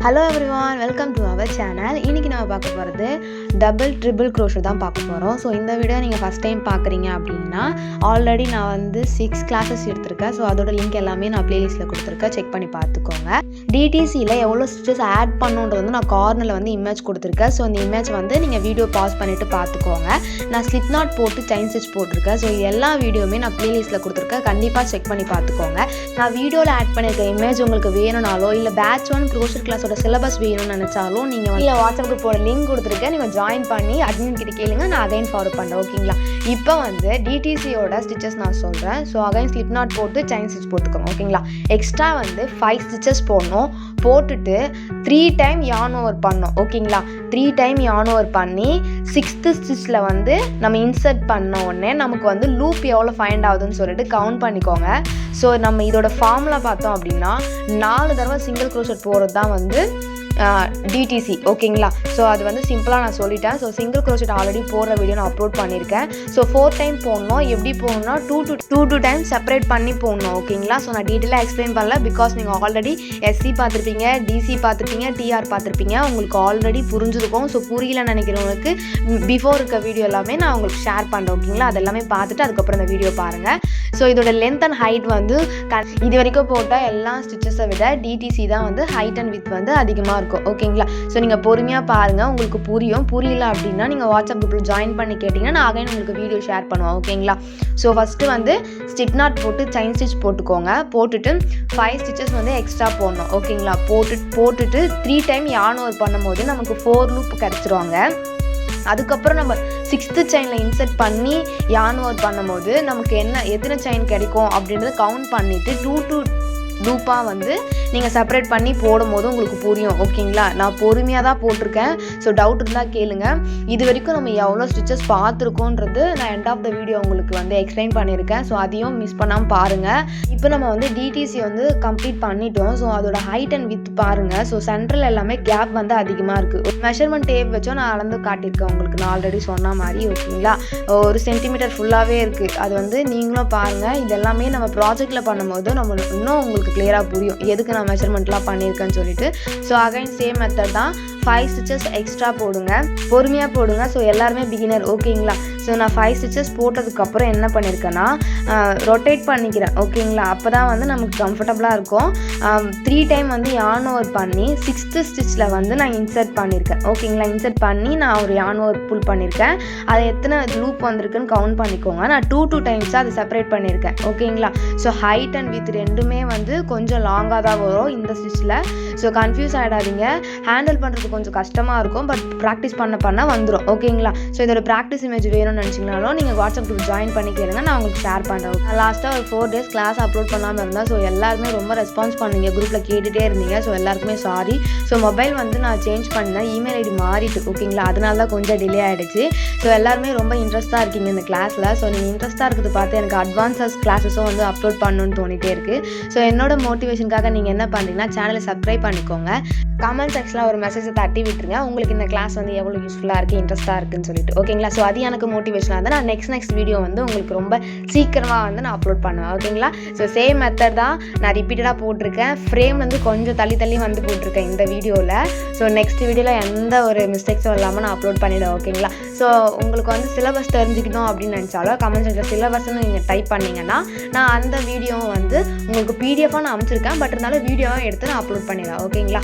Hello everyone, welcome to our channel. இன்னைக்கு நாம பார்க்க போறது டபுள் ட்ரிபிள் crochet தான் பார்க்க போறோம். சோ இந்த வீடியோ நீங்க ஃபர்ஸ்ட் டைம் பார்க்கறீங்க அப்படினா ஆல்ரெடி நான் வந்து 6 classes எடுத்துர்க்கேன். சோ அதோட லிங்க் எல்லாமே நான் பிளேலிஸ்ட்ல கொடுத்திருக்கேன். செக் பண்ணி பார்த்துக்கோங்க. DTC ல எவ்வளவு ஸ்டிச்சஸ் ஆட் பண்ணனும்ன்றது வந்து நான் கார்னர்ல வந்து இமேஜ் கொடுத்திருக்கேன். சோ இந்த இமேஜ் வந்து நீங்க வீடியோ பாஸ் பண்ணிட்டு பார்த்துக்கோங்க. நான் ஸ்லிப் knot போட்டு செயின் ஸ்டிட்ச் போட்டுருக்கேன். சோ எல்லா வீடியோமே நான் பிளேலிஸ்ட்ல கொடுத்திருக்கேன். கண்டிப்பா செக் பண்ணி பார்த்துக்கோங்க. நான் வீடியோல ஆட் பண்ணிருக்க இமேஜ் உங்களுக்கு வேணும்னாலோ இல்ல பேட்ச் 1 crochet class சிலபஸ் வேணும்னு நினைச்சாலும் நீங்க இல்ல வாட்ஸ்அப் குரூப்போட லிங்க் கொடுத்துருக்கேன். நீங்க ஜாயின் பண்ணி அட்மின் கிட்ட கேளுங்க. நான் அகைன் ஃபார்வர்ட் பண்றேன். ஓகேங்களா? இப்போ வந்து DTCயோட ஸ்டிச்சஸ் நான் சொல்றேன். ஸோ அகைன் ஸ்லிப் knot போட்டு செயின் ஸ்டிச் போட்டுக்கோங்க. ஓகேங்களா? எக்ஸ்ட்ரா வந்து 5 ஸ்டிச்சஸ் போடணும். போட்டுட்டு 3 டைம் yarn over பண்ணணும். ஓகேங்களா? 3 டைம் yarn over பண்ணி 6th ஸ்டிச்ல வந்து நம்ம இன்சர்ட் பண்ண உடனே நமக்கு வந்து லூப் எவ்வளோ ஃபைண்ட் ஆகுதுன்னு சொல்லிட்டு கவுண்ட் பண்ணிக்கோங்க. ஸோ நம்ம இதோட ஃபார்முலா பார்த்தோம் அப்படின்னா 4 தடவை சிங்கிள் crochet போகிறது தான் வந்து DTC. ஓகேங்களா? ஸோ அது வந்து சிம்பிளாக நான் சொல்லிட்டேன். ஸோ சிங்கிள் crochet ஆல்ரெடி போடுற வீடியோ நான் அப்லோட் பண்ணியிருக்கேன். ஸோ 4 டைம் போடணும். எப்படி போகணும்னா 2 டைம் செப்பரேட் பண்ணி போடணும். ஓகேங்களா? ஸோ நான் டீட்டெயிலாக எக்ஸ்பிளைன் பண்ணல. பிகாஸ் நீங்கள் ஆல்ரெடி SC பார்த்துருப்பீங்க, DC பார்த்துருப்பீங்க, TR பார்த்துருப்பீங்க. உங்களுக்கு ஆல்ரெடி புரிஞ்சிருக்கும். ஸோ புரியலன்னு நினைக்கிறவங்களுக்கு பிஃபோர் இருக்க வீடியோ எல்லாமே நான் உங்களுக்கு ஷேர் பண்ணுறேன். ஓகேங்களா? அது எல்லாமே பார்த்துட்டு அதுக்கப்புறம் இந்த வீடியோ பாருங்கள். ஸோ இதோட லென்த் அண்ட் ஹைட் வந்து இது வரைக்கும் போட்டால் எல்லா ஸ்டிச்சஸை விட DTC தான் வந்து ஹைட் அண்ட் வித் வந்து அதிகமாக இருக்கும். ஓகேங்களா? ஸோ நீங்கள் பொறுமையாக பாருங்கள், உங்களுக்கு புரியல அப்படின்னா நீங்கள் வாட்ஸ்அப் குரூப்பில் ஜாயின் பண்ணி கேட்டிங்கன்னா நான் அகைன் உங்களுக்கு வீடியோ ஷேர் பண்ணுவேன். ஓகேங்களா? ஸோ ஃபஸ்ட்டு வந்து ஸ்லிப் knot போட்டு செயின் ஸ்டிச் போட்டுக்கோங்க. போட்டுட்டு 5 ஸ்டிச்சஸ் வந்து எக்ஸ்ட்ரா போடணும். ஓகேங்களா? போட்டுட்டு 3 டைம் yarn over பண்ணும்போது நமக்கு 4 லூப் கிடச்சிருவாங்க. அதுக்கப்புறம் நம்ம 6th செயினில் இன்சர்ட் பண்ணி yarn over பண்ணும்போது நமக்கு எத்தனை செயின் கிடைக்கும் அப்படின்றத கவுண்ட் பண்ணிவிட்டு 2 லூப்பாக வந்து நீங்கள் செப்பரேட் பண்ணி போடும்போது உங்களுக்கு புரியும். ஓகேங்களா? நான் பொறுமையாக தான் போட்டிருக்கேன். ஸோ டவுட் இருந்தால் கேளுங்க. இது வரைக்கும் நம்ம எவ்வளோ ஸ்டிச்சஸ் பார்த்துருக்கோன்றது நான் எண்ட் ஆஃப் த வீடியோ உங்களுக்கு வந்து எக்ஸ்பிளைன் பண்ணியிருக்கேன். ஸோ அதையும் மிஸ் பண்ணாமல் பாருங்கள். இப்போ நம்ம வந்து DTC வந்து கம்ப்ளீட் பண்ணிட்டோம். ஸோ அதோட ஹைட் அண்ட் வித் பாருங்கள். ஸோ சென்ட்ரல் எல்லாமே கேப் வந்து அதிகமாக இருக்குது. மெஷர்மெண்ட் டேப் வச்சோ நான் அளந்து காட்டியிருக்கேன் உங்களுக்கு, நான் ஆல்ரெடி சொன்ன மாதிரி. ஓகேங்களா? 1 சென்டிமீட்டர் ஃபுல்லாகவே இருக்குது. அது வந்து நீங்களும் பாருங்கள். இது எல்லாமே நம்ம ப்ராஜெக்டில் பண்ணும்போது நம்ம இன்னும் உங்களுக்கு கிளியராக புரியும் எதுக்கு நான் மெஷர்மெண்ட்லாம் பண்ணியிருக்கேன்னு சொல்லிட்டு. ஸோ அகைன் சேம் மெத்தட் தான். 5 ஸ்டிச்சஸ் எக்ஸ்ட்ரா போடுங்க. பொறுமையாக போடுங்க. ஸோ எல்லாருமே பிகினர். ஓகேங்களா? ஸோ நான் 5 ஸ்டிச்சஸ் போட்டதுக்கப்புறம் என்ன பண்ணியிருக்கேன்னா ரொட்டேட் பண்ணிக்கிறேன். ஓகேங்களா? அப்போ தான் வந்து நமக்கு கம்ஃபர்டபுளாக இருக்கும். 3 டைம் வந்து yarn over பண்ணி 6th ஸ்டிச்சில் வந்து நான் இன்சர்ட் பண்ணியிருக்கேன். ஓகேங்களா? இன்சர்ட் பண்ணி நான் ஒரு yarn over புல் பண்ணியிருக்கேன். அது எத்தனை லூப் வந்திருக்குன்னு கவுண்ட் பண்ணிக்கோங்க. நான் 2 டைம்ஸாக அதை செப்பரேட் பண்ணியிருக்கேன். ஓகேங்களா? ஸோ ஹைட் அண்ட் வித் ரெண்டுமே வந்து கொஞ்சம் லாங்காக தான் வரும் இந்த ஸ்டிச்சில். ஸோ கன்ஃபியூஸ் ஆகிடாதீங்க. ஹேண்டில் பண்ணுறது கொஞ்சம் கஷ்டமாக இருக்கும். பட் ப்ராக்டிஸ் பண்ண வந்துடும். ஓகேங்களா? ஸோ இதோட ப்ராக்டிஸ் இமேஜ் வேணும்னு நினச்சிங்கனாலும் நீங்கள் வாட்ஸ்அப் குரூப் ஜாயின் பண்ணி கேளுங்க. நான் உங்களுக்கு ஷேர் பண்ணுறேன். நான் லாஸ்ட்டாக ஒரு 4 days கிளாஸ் அப்லோட் பண்ணாமல் இருந்தேன். ஸோ எல்லாருமே ரொம்ப ரெஸ்பான்ஸ் பண்ணீங்க. குரூப்பில் கேட்டுகிட்டே இருந்தீங்க. ஸோ எல்லாருக்குமே சாரி. ஸோ மொபைல் வந்து நான் சேஞ்ச் பண்ணேன். இமெயில் ஐடி மாறிட்டு. ஓகேங்களா? அதனால தான் கொஞ்சம் டிலே ஆகிடுச்சு. ஸோ எல்லாருமே ரொம்ப இன்ட்ரெஸ்ட்டாக இருக்கீங்க இந்த கிளாஸில். ஸோ நீங்கள் இன்ட்ரெஸ்ட்டாக இருக்கிறது பார்த்து எனக்கு அட்வான்ஸஸ் கிளாஸஸும் வந்து அப்லோட் பண்ணணும்னு தோணிட்டே இருக்குது. ஸோ என்னோட மோட்டிவேஷனுக்காக நீங்கள் என்ன பண்ணுறீங்கன்னா சேனலை சப்ஸ்கிரைப் பண்ணிக்கோங்க. கமெண்ட் செக்ஷனில் ஒரு மெசேஜை தட்டி விட்டுருங்க. உங்களுக்கு இந்த கிளாஸ் வந்து எவ்வளோ யூஸ்ஃபுல்லாக இருக்குது, இன்ட்ரெஸ்ட்டாக இருக்குன்னு சொல்லிட்டு. ஓகேங்களா? ஸோ அது எனக்கு மோட்டிவேஷனாக இருந்தால் நான் நெக்ஸ்ட் வீடியோ வந்து உங்களுக்கு ரொம்ப சீக்கிரமாக வந்து நான் அப்லோட் பண்ணுவேன். ஓகேங்களா? ஸோ சேம் மெத்தட் தான் நான் ரிப்பீட்டடாக போட்டிருக்கேன். ஃப்ரேம் வந்து கொஞ்சம் தள்ளி வந்து போட்டிருக்கேன் இந்த வீடியோவில். ஸோ நெக்ஸ்ட் வீடியோவில் எந்த ஒரு மிஸ்டேக்ஸும் இல்லாமல் நான் அப்லோட் பண்ணிவிடுவேன். ஓகேங்களா? ஸோ உங்களுக்கு வந்து சிலபஸ் தெரிஞ்சுக்கணும் அப்படின்னு நினச்சாலும் கமெண்ட் செக்ஷனில் சிலபஸ்ன்னு நீங்கள் டைப் பண்ணிங்கன்னா நான் அந்த வீடியோவை வந்து உங்களுக்கு PDF-ஆக நான் அமைச்சிருக்கேன். பட் இருந்தாலும் வீடியோவை எடுத்து நான் அப்லோட் பண்ணிடுவேன். ஓகேங்களா?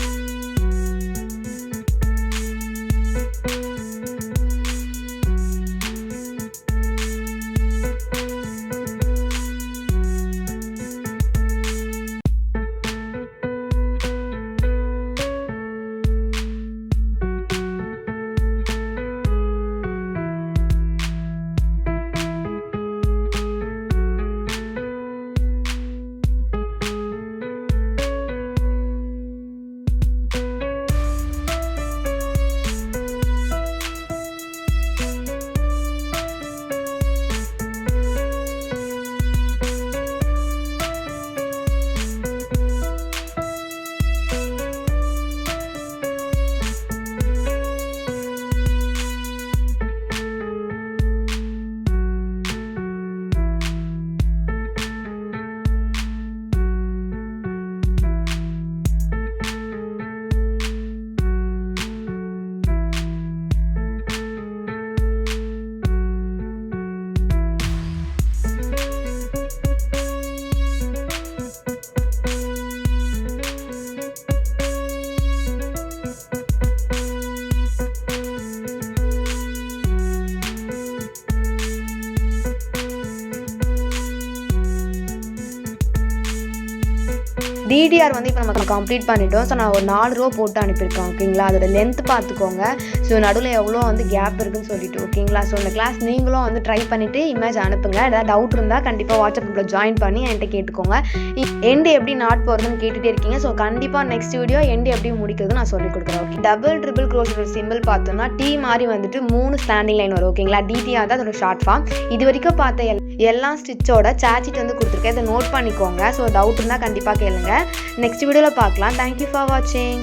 DTR வந்து இப்போ நம்ம கம்ப்ளீட் பண்ணிட்டோம். ஸோ நான் ஒரு 4 ரோ போட்டு அனுப்பியிருக்கேன். ஓகேங்களா, அதோட லென்த் பார்த்துக்கோங்க. ஸோ நடுவில் எவ்வளோ வந்து கேப் இருக்குன்னு சொல்லிட்டு. ஓகேங்களா, ஸோ இந்த கிளாஸ் நீங்களும் வந்து ட்ரை பண்ணிவிட்டு இமேஜ் அனுப்புங்க. ஏதாவது டவுட் இருந்தால் கண்டிப்பாக வாட்ஸ்அப் குரூப்பில் ஜாயின் பண்ணி என்கிட்ட கேட்டுக்கோங்க. எண்டு எப்படி நாட் போகிறதுன்னு கேட்டுகிட்டே இருக்கீங்க. ஸோ கண்டிப்பாக நெக்ஸ்ட் வீடியோ எண்டு எப்படி முடிக்கிறது நான் சொல்லிக் கொடுக்குறேன். Okay, double triple crochet simple பார்த்தோம்னா T மாதிரி வந்துட்டு 3 ஸ்டாண்டிங் லைன் வரும். ஓகேங்களா, DTR தான் அதோட ஷார்ட் ஃபார்ம். இது வரைக்கும் பார்த்த எல்லா ஸ்டிச்சோட சார்ஜிட் வந்து கொடுத்துருக்கேன். இதை நோட் பண்ணிக்கோங்க. ஸோ டவுட் இருந்தால் கண்டிப்பாக கேளுங்க. நெக்ஸ்ட் வீடியோவில் பார்க்கலாம். தேங்க்யூ ஃபார் வாட்சிங்.